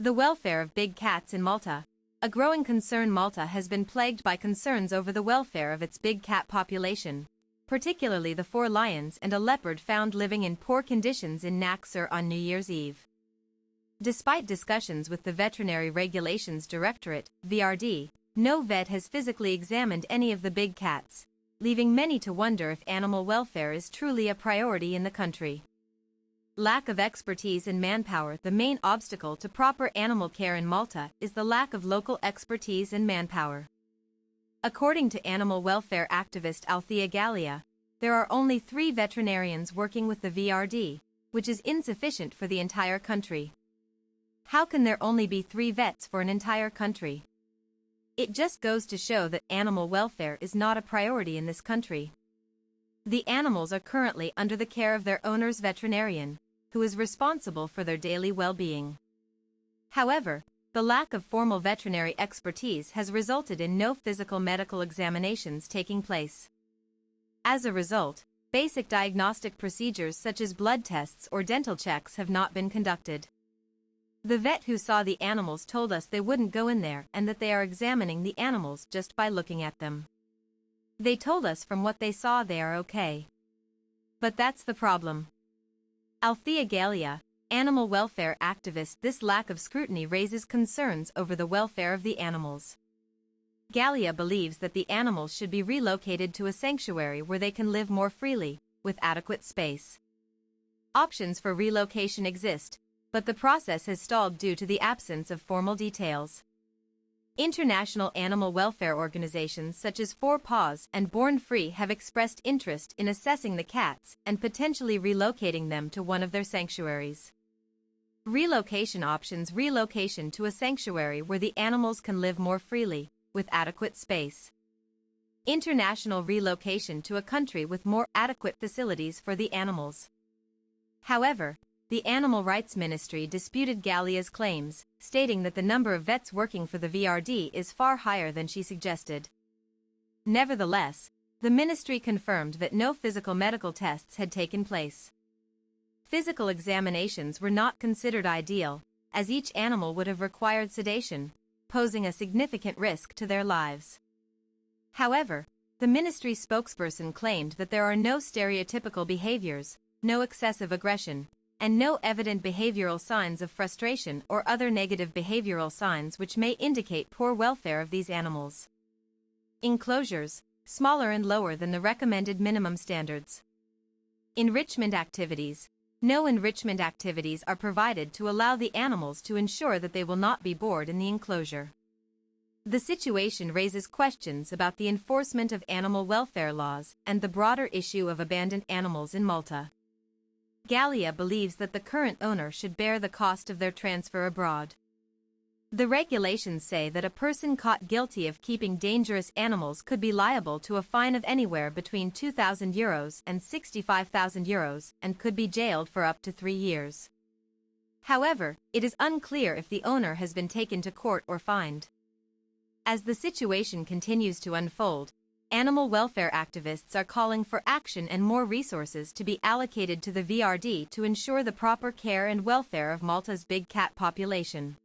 The welfare of big cats in Malta. A growing concern. Malta has been plagued by concerns over the welfare of its big cat population, particularly the 4 lions and a leopard found living in poor conditions in Naxxar on New Year's Eve. Despite discussions with the Veterinary Regulations Directorate, VRD, no vet has physically examined any of the big cats, leaving many to wonder if animal welfare is truly a priority in the country. Lack of expertise and manpower. The main obstacle to proper animal care in Malta is the lack of local expertise and manpower. According to animal welfare activist Althea Gallia, there are only 3 veterinarians working with the VRD, which is insufficient for the entire country. How can there only be 3 vets for an entire country? It just goes to show that animal welfare is not a priority in this country. The animals are currently under the care of their owner's veterinarian, who is responsible for their daily well-being. However, the lack of formal veterinary expertise has resulted in no physical medical examinations taking place. As a result, basic diagnostic procedures such as blood tests or dental checks have not been conducted. The vet who saw the animals told us they wouldn't go in there and that they are examining the animals just by looking at them. They told us from what they saw they are okay. But that's the problem. Althea Gallia, animal welfare activist. This lack of scrutiny raises concerns over the welfare of the animals. Gallia believes that the animals should be relocated to a sanctuary where they can live more freely, with adequate space. Options for relocation exist, but the process has stalled due to the absence of formal details. International animal welfare organizations such as 4 Paws and Born Free have expressed interest in assessing the cats and potentially relocating them to one of their sanctuaries. Relocation options. Relocation to a sanctuary where the animals can live more freely, with adequate space. International relocation to a country with more adequate facilities for the animals. However, the Animal Rights Ministry disputed Gallia's claims, stating that the number of vets working for the VRD is far higher than she suggested. Nevertheless, the ministry confirmed that no physical medical tests had taken place. Physical examinations were not considered ideal, as each animal would have required sedation, posing a significant risk to their lives. However, the ministry spokesperson claimed that there are no stereotypical behaviors, no excessive aggression, and no evident behavioral signs of frustration or other negative behavioral signs which may indicate poor welfare of these animals. Enclosures, smaller and lower than the recommended minimum standards. Enrichment activities. No enrichment activities are provided to allow the animals to ensure that they will not be bored in the enclosure. The situation raises questions about the enforcement of animal welfare laws and the broader issue of abandoned animals in Malta. Gallia believes that the current owner should bear the cost of their transfer abroad. The regulations say that a person caught guilty of keeping dangerous animals could be liable to a fine of anywhere between €2,000 and €65,000 and could be jailed for up to 3 years. However, it is unclear if the owner has been taken to court or fined. As the situation continues to unfold, animal welfare activists are calling for action and more resources to be allocated to the VRD to ensure the proper care and welfare of Malta's big cat population.